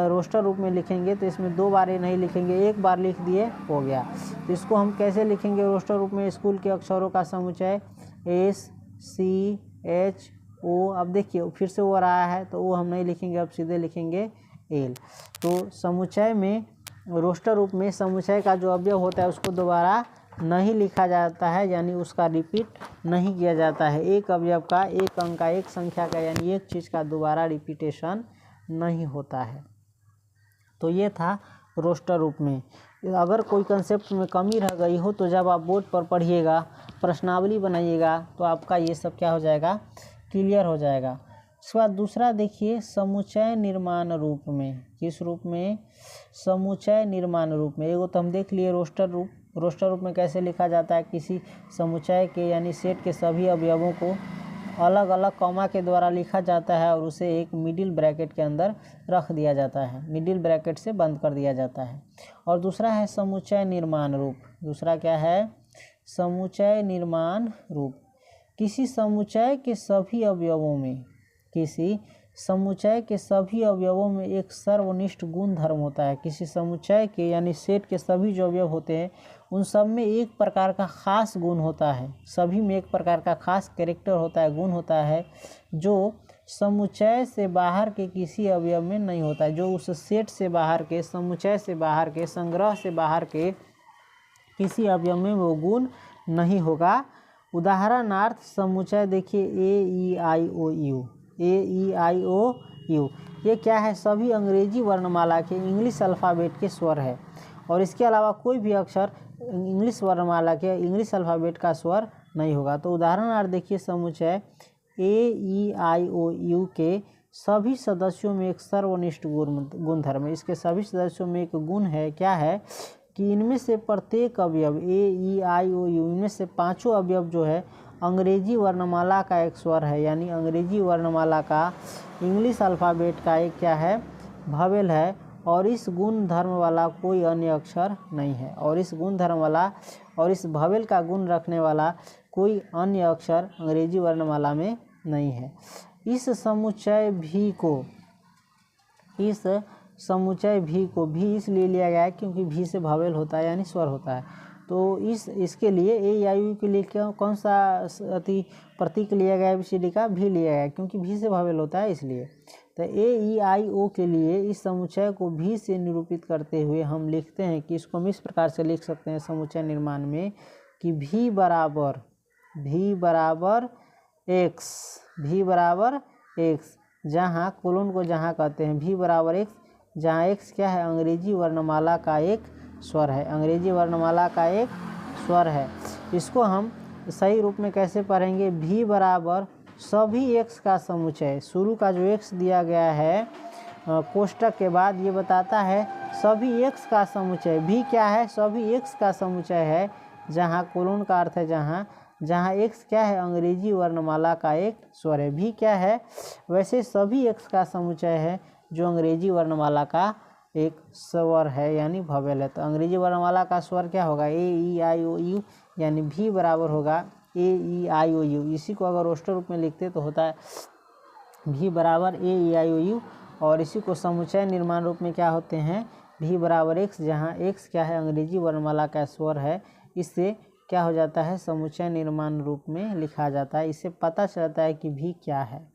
रोस्टर रूप में लिखेंगे तो इसमें 2 बार ये नहीं लिखेंगे, 1 बार लिख दिए, हो गया। तो इसको हम कैसे लिखेंगे रोस्टर रूप में? स्कूल के अक्षरों का समुच्चय SCHO। अब देखिए फिर से वो रहा है, तो वो हम नहीं लिखेंगे, अब सीधे लिखेंगे एल। तो समुच्चय में, रोस्टर रूप में समुच्चय का जो अवयव होता है उसको दोबारा नहीं लिखा जाता है, यानी उसका रिपीट नहीं किया जाता है। एक अवयव का, एक अंक का, एक संख्या का, यानी एक चीज़ का दोबारा रिपीटेशन नहीं होता है। तो ये था रोस्टर रूप में। अगर कोई कंसेप्ट में कमी रह गई हो तो जब आप बोर्ड पर पढ़िएगा, प्रश्नावली बनाइएगा, तो आपका ये सब क्या हो जाएगा? क्लियर हो जाएगा। इसके बाद दूसरा देखिए समुच्चय निर्माण रूप में, किस रूप में, समुच्चय निर्माण रूप में। एगो तो हम देख लिए रोस्टर रूप, रोस्टर रूप में कैसे लिखा जाता है, किसी समुच्चय के यानी सेट के सभी अवयवों को अलग अलग कॉमा के द्वारा लिखा जाता है और उसे एक मिडिल ब्रैकेट के अंदर रख दिया जाता है, मिडिल ब्रैकेट से बंद कर दिया जाता है। और दूसरा है समुच्चय निर्माण रूप, दूसरा क्या है, समुच्चय निर्माण रूप। किसी समुच्चय के सभी अवयवों में, किसी समुच्चय के सभी अवयवों में एक सर्वनिष्ठ गुण धर्म होता है। किसी समुच्चय के यानी सेट के सभी जो अवयव होते हैं उन सब में एक प्रकार का खास गुण होता है, सभी में एक प्रकार का खास कैरेक्टर होता है, गुण होता है, जो समुच्चय से बाहर के किसी अवयव में नहीं होता है, जो उस सेट से बाहर के, समुच्चय से बाहर के, संग्रह से बाहर के किसी अवयव में वो गुण नहीं होगा। उदाहरणार्थ समुच्चय देखिए AEIOU, AEIOU ये क्या है, सभी अंग्रेजी वर्णमाला के इंग्लिश अल्फ़ाबेट के स्वर है और इसके अलावा कोई भी अक्षर इंग्लिश वर्णमाला के इंग्लिश अल्फ़ाबेट का स्वर नहीं होगा। तो उदाहरणार्थ देखिए समुच्चय AEIOU के सभी सदस्यों में एक सर्वनिष्ठ गुण धर्म है। इसके सभी सदस्यों में एक गुण है, क्या है कि इनमें से प्रत्येक अवयव AEIOU, इनमें से पांचों अवयव जो है अंग्रेजी वर्णमाला का एक स्वर है, यानी अंग्रेजी वर्णमाला का इंग्लिश अल्फ़ाबेट का एक क्या है, भवेल है और इस गुण धर्म वाला कोई अन्य अक्षर नहीं है, और इस गुण धर्म वाला और इस भवेल का गुण रखने वाला कोई अन्य अक्षर अंग्रेजी वर्णमाला में नहीं है। इस समुच्चय भी को भी इसलिए लिया गया है क्योंकि भी से भवेल होता है यानी स्वर होता है। तो इसके लिए AEIOU के लिए कौन सा प्रतीक लिया गया है, ABCD का भी लिया गया है क्योंकि भी से भवेल होता है इसलिए। तो AEIO के लिए इस समुच्चय को भी से निरूपित करते हुए हम लिखते हैं कि इसको हम इस प्रकार से लिख सकते हैं समुच्चय निर्माण में कि V बराबर x, जहाँ कोलन को जहाँ कहते हैं V बराबर x, जहाँ x क्या है, अंग्रेजी वर्णमाला का एक स्वर है, अंग्रेजी वर्णमाला का एक स्वर है। इसको हम सही रूप में कैसे पढ़ेंगे, V बराबर सभी x का समुच्चय, शुरू का जो x दिया गया है कोष्टक के बाद ये बताता है सभी x का समुच्चय। V क्या है, सभी x का समुच्चय है, जहाँ कोलन का अर्थ है जहाँ x क्या है, अंग्रेजी वर्णमाला का एक स्वर है। V क्या है, वैसे सभी x का समुच्चय है जो अंग्रेजी वर्णमाला का एक स्वर है यानी भवेल है। तो अंग्रेजी वर्णमाला का स्वर क्या होगा, AEIOU, यानी V बराबर होगा AEIOU। इसी को अगर रोस्टर रूप में लिखते तो होता है V बराबर AEIOU, और इसी को समुच्चय निर्माण रूप में क्या होते हैं, V बराबर x, जहाँ x क्या है, अंग्रेजी वर्णमाला का स्वर है। इससे क्या हो जाता है, समुच्चय निर्माण रूप में लिखा जाता है। इससे पता चलता है कि V क्या है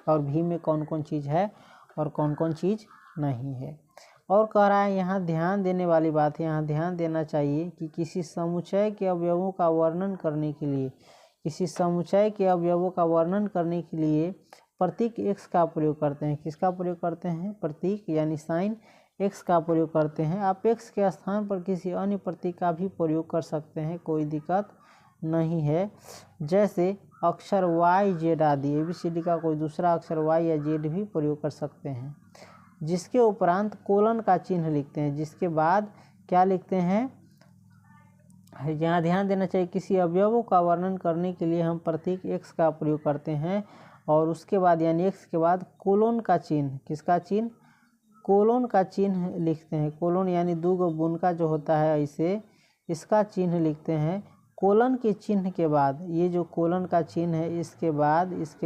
और V में कौन कौन चीज़ है और कौन कौन चीज़ नहीं है। और कह रहा है यहाँ ध्यान देने वाली बात है, यहाँ ध्यान देना चाहिए कि किसी समुच्चय के अवयवों का वर्णन करने के लिए, किसी समुच्चय के अवयवों का वर्णन करने के लिए प्रतीक x का प्रयोग करते हैं। किसका प्रयोग करते हैं, प्रतीक यानी साइन x का प्रयोग करते हैं। आप x के स्थान पर किसी अन्य प्रतीक का भी प्रयोग कर सकते हैं, कोई दिक्कत नहीं है। जैसे अक्षर y, z आदि, ABCD का कोई दूसरा अक्षर y या z भी प्रयोग कर सकते हैं। जिसके उपरांत कोलन का चिन्ह लिखते हैं, जिसके बाद क्या लिखते हैं, यहाँ ध्यान देना चाहिए, किसी अवयवों का वर्णन करने के लिए हम प्रतीक x का प्रयोग करते हैं और उसके बाद यानी x के बाद कोलन का चिन्ह, किसका चिन्ह, कोलन का चिन्ह लिखते हैं। कोलन यानी दो गो बुनका जो होता है, इसे इसका चिन्ह लिखते हैं। कोलन के चिन्ह के बाद, ये जो कोलन का चिन्ह है, इसके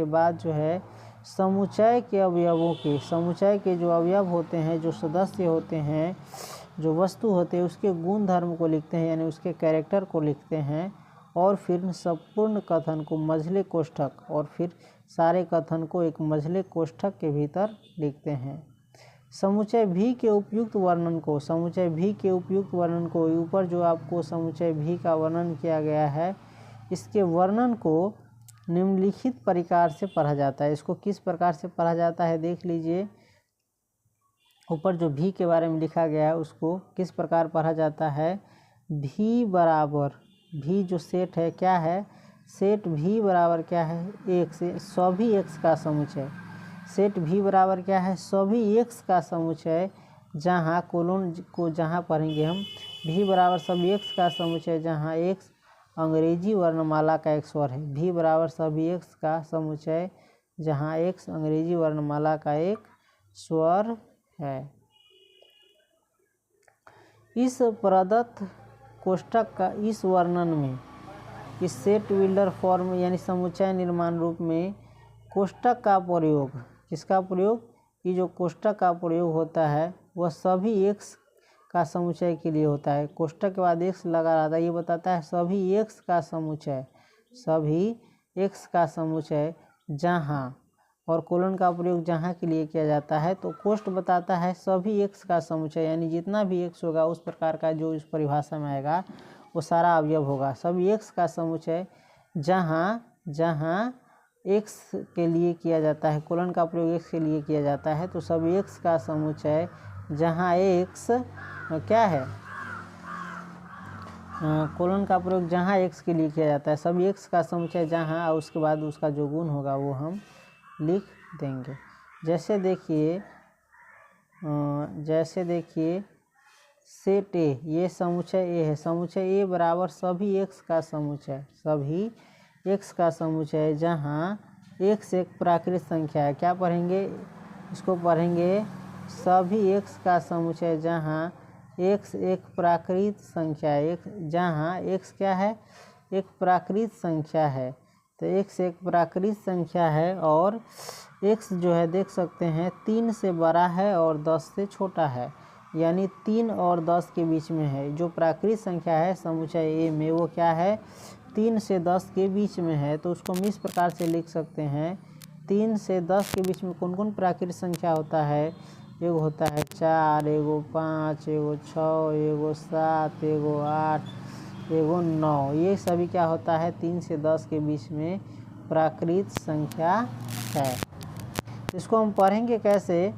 बाद जो है समुच्चय के अवयवों के, समुच्चय के जो अवयव होते हैं, जो सदस्य होते हैं, जो वस्तु होते हैं, उसके गुण धर्म को लिखते हैं यानी उसके कैरेक्टर को लिखते हैं। और फिर संपूर्ण कथन को मझले कोष्ठक, और फिर सारे कथन को एक मझले कोष्ठक के भीतर लिखते हैं। समुच्चय भी के उपयुक्त वर्णन को, समुच्चय भी के उपयुक्त वर्णन को, ऊपर जो आपको समुच्चय भी का वर्णन किया गया है, इसके वर्णन को निम्नलिखित प्रकार से पढ़ा जाता है। इसको किस प्रकार से पढ़ा जाता है देख लीजिए, ऊपर जो भी के बारे में लिखा गया है उसको किस प्रकार पढ़ा जाता है। भी बराबर, भी जो सेट है क्या है, सेट भी बराबर क्या है, एक से सभी x का समुच्चय, सेट भी बराबर क्या है, सभी एक्स का समुच्चय जहाँ कोलन को जहाँ पढ़ेंगे हम, भी बराबर सभी एक्स का समुच्चय जहाँ एक्स अंग्रेजी वर्णमाला का एक स्वर है। भी बराबर सभी एक्स का समुच्चय जहाँ एक्स अंग्रेजी वर्णमाला का एक स्वर है। इस प्रदत्त कोष्ठक का इस वर्णन में, इस सेट बिल्डर फॉर्म यानी समुच्चय निर्माण रूप में कोष्ठक का प्रयोग, किसका प्रयोग, ये जो कोष्ठक का प्रयोग होता है वह सभी एक्स का समुच्चय के लिए होता है। कोष्ठक के बाद एक्स लगा रहता है, ये बताता है सभी एक्स का समुच्चय, सभी एक्स का समुच्चय जहाँ, और कोलन का प्रयोग जहाँ के लिए किया जाता है। तो कोष्ठ बताता है सभी एक्स का समुच्चय, यानी जितना भी एक्स होगा उस प्रकार का जो इस परिभाषा में आएगा वो सारा अवयव होगा। सभी एक्स का समुच्चय जहाँ जहाँ एक्स के लिए किया जाता है, कोलन का प्रयोग एक्स के लिए किया जाता है, तो सभी एक्स का समुच्चय जहाँ एक्स क्या है, कोलन का प्रयोग जहाँ एक्स के लिए किया जाता है, सभी एक्स का समुच्चय जहाँ, और उसके बाद उसका जो गुण होगा वो हम लिख देंगे। जैसे देखिए सेट ए, ये समुच्चय ए है, समुच्चय ए बराबर सभी एक्स का समुच्चय, सभी एक्स का समुच्चय जहाँ एक्स एक प्राकृत संख्या है। क्या पढ़ेंगे, इसको पढ़ेंगे सभी एक्स का समुच्चय जहाँ एक्स एक प्राकृत संख्या है, एक जहाँ एक्स क्या है, एक प्राकृत संख्या है। तो एक्स एक प्राकृत संख्या है और एक्स जो है देख सकते हैं 3 से बड़ा है और 10 से छोटा है, यानी 3 और 10 के बीच में है। जो प्राकृत संख्या है समुच्चय ए में वो क्या है, 3 से 10 के बीच में है। तो उसको हम इस प्रकार से लिख सकते हैं, 3 से 10 के बीच में कौन कौन प्राकृत संख्या होता है, एगो होता है 4, एगो 5, एगो 6, एगो 7, एगो 8, एगो 9। ये सभी क्या होता है, 3 से 10 के बीच में प्राकृत संख्या है। इसको हम पढ़ेंगे कैसे,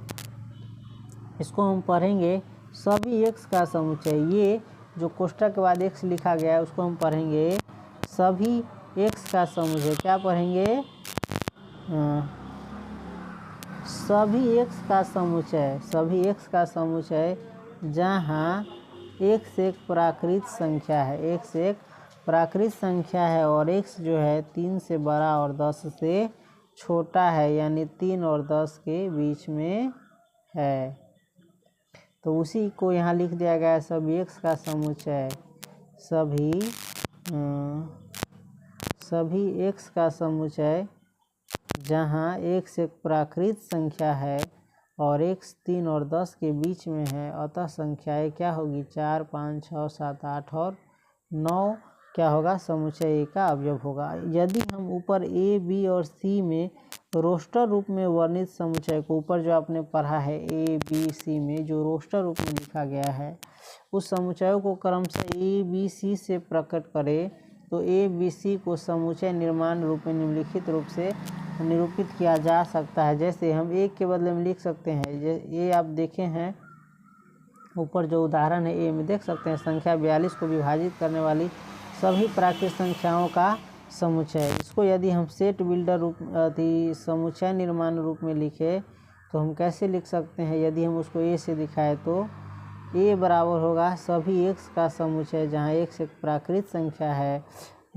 इसको हम पढ़ेंगे सभी एक्स का समुच्चय, ये जो कोष्ठक के बाद एक्स लिखा गया है उसको हम पढ़ेंगे सभी एक्स का समुच्चय। क्या पढ़ेंगे, सभी एक्स का समुच्चय, सभी एक्स का समुच्चय जहाँ एक्स एक प्राकृत संख्या है, एक्स एक प्राकृत संख्या है और एक्स जो है 3 से बड़ा और 10 से छोटा है, यानी 3 और 10 के बीच में है। तो उसी को यहाँ लिख दिया गया है, सभी एक्स का समुच्चय, सभी एक्स का समुच्चय जहाँ एक्स एक प्राकृत संख्या है और एक्स 3 और 10 के बीच में है, अतः संख्याएँ क्या होगी, 4, 5, 6, 7, 8 और 9 क्या होगा, समुच्चय ए का अवयव होगा। यदि हम ऊपर ए, बी और सी में रोस्टर रूप में वर्णित समुच्चय को, ऊपर जो आपने पढ़ा है ए, बी, सी में जो रोस्टर रूप में लिखा गया है, उस समुच्चयों को क्रमशः ए, बी, सी से प्रकट करें, तो ए, बी, सी को समुच्चय निर्माण रूप में निम्नलिखित रूप से निरूपित किया जा सकता है। जैसे हम एक के बदले में लिख सकते हैं, ये आप देखे हैं ऊपर जो उदाहरण है ए में देख सकते हैं, संख्या 42 को विभाजित करने वाली सभी प्राकृत संख्याओं का समुच्चय। इसको यदि हम सेट बिल्डर रूप समुच्चय निर्माण रूप में लिखे तो हम कैसे लिख सकते हैं, यदि हम उसको ए से दिखाए तो ए बराबर होगा सभी एक्स का समुच्चय जहाँ एक्स एक प्राकृत संख्या है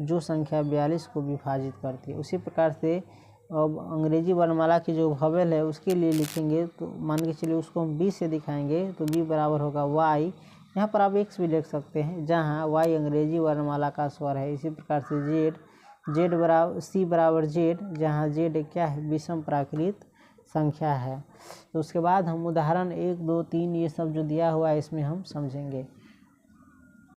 जो संख्या 42 को विभाजित करती है। उसी प्रकार से अब अंग्रेजी वर्णमाला की जो वोवेल है उसके लिए लिखेंगे, तो मान के चलिए उसको हम बी से दिखाएंगे तो बी बराबर होगा वाई, यहाँ पर आप एक्स भी लिख सकते हैं जहाँ वाई अंग्रेजी वर्णमाला का स्वर है। इसी प्रकार से जेड बराबर सी बराबर जेड, जहाँ जेड क्या है, विषम प्राकृत संख्या है। तो उसके बाद हम उदाहरण 1, 2, 3 ये सब जो दिया हुआ है इसमें हम समझेंगे।